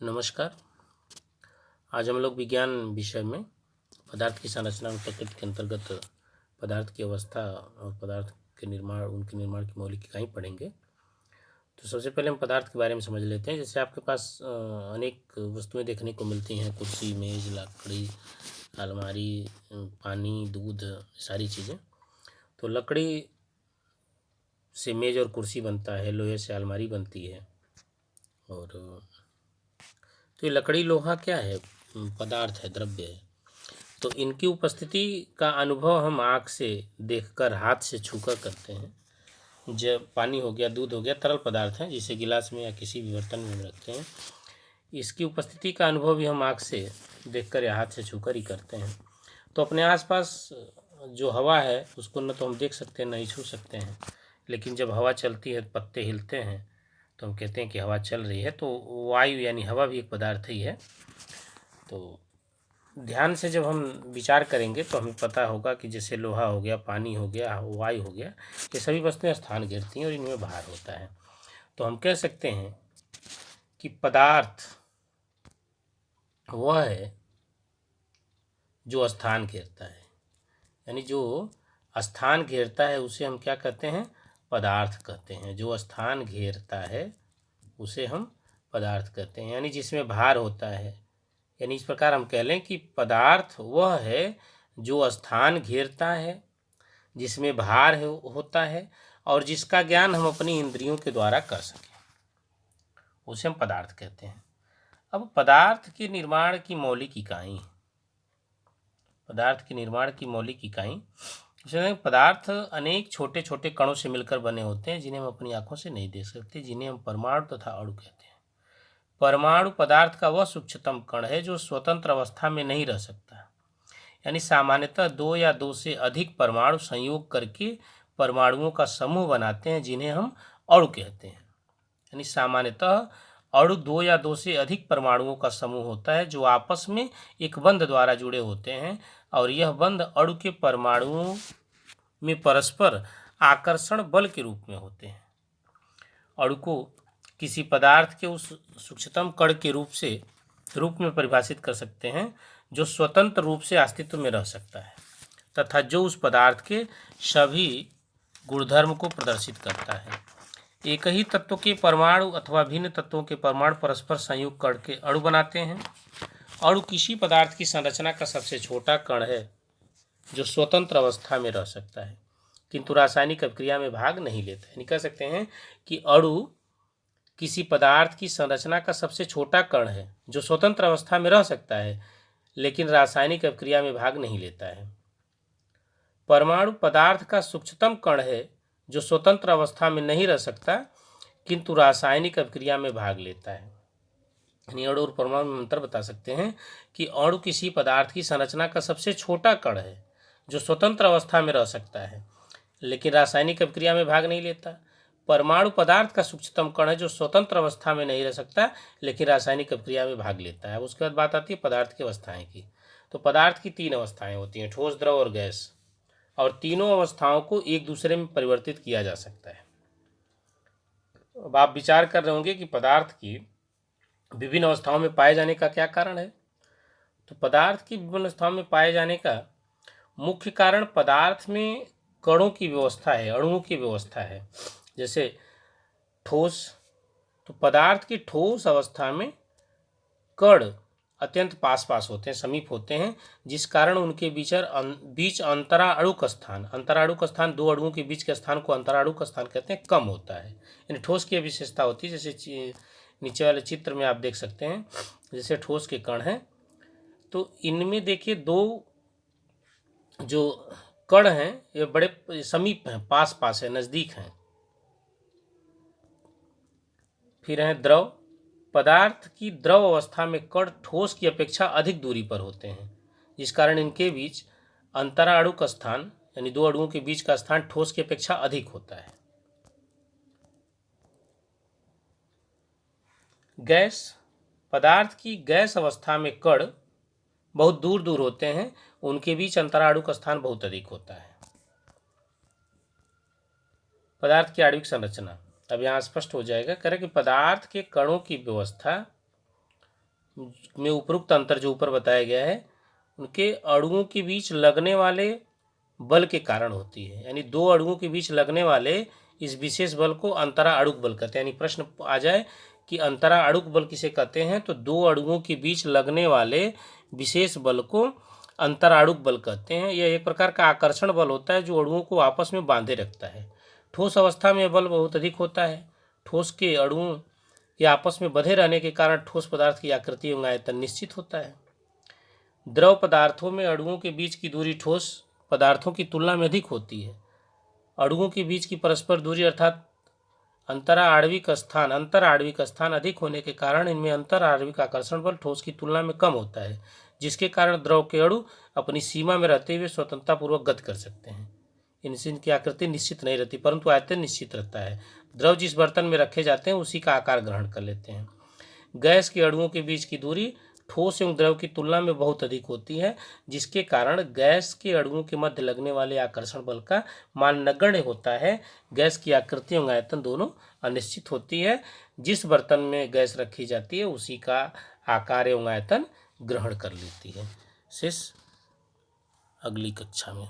नमस्कार। आज हम लोग विज्ञान विषय में पदार्थ की संरचना और प्रकृति के अंतर्गत पदार्थ की अवस्था और पदार्थ के निर्माण, उनके निर्माण की मौलिक इकाई पढ़ेंगे। तो सबसे पहले हम पदार्थ के बारे में समझ लेते हैं। जैसे आपके पास अनेक वस्तुएं देखने को मिलती हैं, कुर्सी, मेज, लकड़ी, अलमारी, पानी, दूध, सारी चीज़ें। तो लकड़ी से मेज और कुर्सी बनता है, लोहे से अलमारी बनती है। और तो ये लकड़ी लोहा क्या है? पदार्थ है, द्रव्य है। तो इनकी उपस्थिति का अनुभव हम आँख से देखकर, हाथ से छूकर करते हैं। जब पानी हो गया, दूध हो गया, तरल पदार्थ है जिसे गिलास में या किसी भी बर्तन में हम रखते हैं, इसकी उपस्थिति का अनुभव भी हम आँख से देखकर या हाथ से छूकर ही करते हैं। तो अपने आसपास जो हवा है उसको न तो हम देख सकते हैं न ही छू सकते हैं, लेकिन जब हवा चलती है, पत्ते हिलते हैं, तो हम कहते हैं कि हवा चल रही है। तो वायु यानी हवा भी एक पदार्थ ही है। तो ध्यान से जब हम विचार करेंगे तो हमें पता होगा कि जैसे लोहा हो गया, पानी हो गया, वायु हो गया, ये सभी वस्तुएं स्थान घेरती हैं और इनमें भार होता है। तो हम कह सकते हैं कि पदार्थ वह है जो स्थान घेरता है, यानी जो स्थान घेरता है उसे हम क्या कहते हैं? पदार्थ कहते हैं। जो स्थान घेरता है उसे हम पदार्थ कहते हैं, यानी जिसमें भार होता है। यानी इस प्रकार हम कह लें कि पदार्थ वह है जो स्थान घेरता है, जिसमें भार होता है और जिसका ज्ञान हम अपनी इंद्रियों के द्वारा कर सकें, उसे हम पदार्थ कहते हैं। अब पदार्थ के निर्माण की मौलिक इकाई, पदार्थ के निर्माण की मौलिक इकाई, पदार्थ अनेक छोटे छोटे कणों से मिलकर बने होते हैं जिन्हें हम अपनी आंखों से नहीं देख सकते, जिन्हें हम परमाणु तथा अणु कहते हैं। परमाणु पदार्थ का वह सूक्ष्मतम कण है जो स्वतंत्र अवस्था में नहीं रह सकता, यानी सामान्यतः दो या दो से अधिक परमाणु संयोग करके परमाणुओं का समूह बनाते हैं, जिन्हें हम अणु कहते हैं। यानी सामान्यतः अणु दो या दो से अधिक परमाणुओं का समूह होता है जो आपस में एक बंध द्वारा जुड़े होते हैं, और यह बंध अणु के परमाणुओं में परस्पर आकर्षण बल के रूप में होते हैं। अणु को किसी पदार्थ के उस सूक्ष्मतम कण के रूप में परिभाषित कर सकते हैं जो स्वतंत्र रूप से अस्तित्व में रह सकता है तथा जो उस पदार्थ के सभी गुणधर्म को प्रदर्शित करता है। एक ही तत्व के परमाणु अथवा भिन्न तत्वों के परमाणु परस्पर संयुक्त करके अणु बनाते हैं। अणु किसी पदार्थ की संरचना का सबसे छोटा कण है जो स्वतंत्र अवस्था में रह सकता है किंतु रासायनिक अभिक्रिया में भाग नहीं लेता है। कह सकते हैं कि अणु किसी पदार्थ की संरचना का सबसे छोटा कण है जो स्वतंत्र अवस्था में रह सकता है लेकिन रासायनिक अभिक्रिया में भाग नहीं लेता है। परमाणु पदार्थ का सूक्ष्मतम कण है जो स्वतंत्र अवस्था में नहीं रह सकता किंतु रासायनिक अभिक्रिया में भाग लेता है। यानी अणु और परमाणु में अंतर बता सकते हैं कि अणु किसी पदार्थ की संरचना का सबसे छोटा कण है जो स्वतंत्र अवस्था में रह सकता है लेकिन रासायनिक अभिक्रिया में भाग नहीं लेता। परमाणु पदार्थ का सूक्ष्मतम कण है जो स्वतंत्र अवस्था में नहीं रह सकता लेकिन रासायनिक अभिक्रिया में भाग लेता है। उसके बाद बात आती है पदार्थ की अवस्थाएं की। तो पदार्थ की तीन अवस्थाएं होती हैं, ठोस, द्रव और गैस, और तीनों अवस्थाओं को एक दूसरे में परिवर्तित किया जा सकता है। अब आप विचार कर रहे होंगे कि पदार्थ की विभिन्न अवस्थाओं में पाए जाने का क्या कारण है। तो पदार्थ की विभिन्न अवस्थाओं में पाए जाने का मुख्य कारण पदार्थ में कणों की व्यवस्था है, अणुओं की व्यवस्था है। जैसे ठोस, तो पदार्थ की ठोस अवस्था में कण अत्यंत पास पास होते हैं, समीप होते हैं, जिस कारण उनके बीच अंतराणुक स्थान, अंतराणुक स्थान, दो अणुओं के बीच के स्थान को अंतराणुक स्थान कहते हैं, कम होता है। यानी ठोस की विशेषता होती है। जैसे नीचे वाले चित्र में आप देख सकते हैं, जैसे ठोस के कण हैं तो इनमें देखिए दो जो कण हैं ये बड़े समीप हैं, पास पास है, नज़दीक हैं। फिर है द्रव। पदार्थ की द्रव अवस्था में कण ठोस की अपेक्षा अधिक दूरी पर होते हैं, जिस कारण इनके बीच अंतराणुक स्थान यानी दो अणुओं के बीच का स्थान ठोस की अपेक्षा अधिक होता है। गैस। पदार्थ की गैस अवस्था में कण बहुत दूर दूर होते हैं, उनके बीच अंतराणुक स्थान बहुत अधिक होता है। पदार्थ की आणविक संरचना, अब यहाँ स्पष्ट हो जाएगा। कह रहे कि पदार्थ के कणों की व्यवस्था में उपरोक्त अंतर जो ऊपर बताया गया है उनके अणुओं के बीच लगने वाले बल के कारण होती है। यानी दो अणुओं के बीच लगने वाले इस विशेष बल को अंतरा अणुक बल कहते हैं। यानी प्रश्न आ जाए कि अंतरा अणुक बल किसे कहते हैं, तो दो अणुओं के बीच लगने वाले विशेष बल को अंतराणुक बल कहते हैं। यह एक प्रकार का आकर्षण बल होता है जो अणुओं को आपस में बांधे रखता है। ठोस अवस्था में यह बल बहुत अधिक होता है। ठोस के अणुओं के आपस में बंधे रहने के कारण ठोस पदार्थ की आकृति एवं आयतन निश्चित होता है। द्रव पदार्थों में अणुओं के बीच की दूरी ठोस पदार्थों की तुलना में अधिक होती है। अणुओं के बीच की परस्पर दूरी अर्थात अंतर आणविक स्थान अधिक होने के कारण इनमें अंतर आणविक आकर्षण बल ठोस की तुलना में कम होता है, जिसके कारण द्रव के अणु अपनी सीमा में रहते हुए स्वतंत्रतापूर्वक गति कर सकते हैं। इनसे इनकी आकृति निश्चित नहीं रहती परंतु आयतन निश्चित रहता है। द्रव जिस बर्तन में रखे जाते हैं उसी का आकार ग्रहण कर लेते हैं। गैस के अणुओं के बीच की दूरी ठोस एवं द्रव की तुलना में बहुत अधिक होती है, जिसके कारण गैस के अणुओं के मध्य लगने वाले आकर्षण बल का मान नगण्य होता है। गैस की आकृति एवं आयतन दोनों अनिश्चित होती है। जिस बर्तन में गैस रखी जाती है उसी का आकार एवं आयतन ग्रहण कर लेती है। शेष अगली कक्षा में।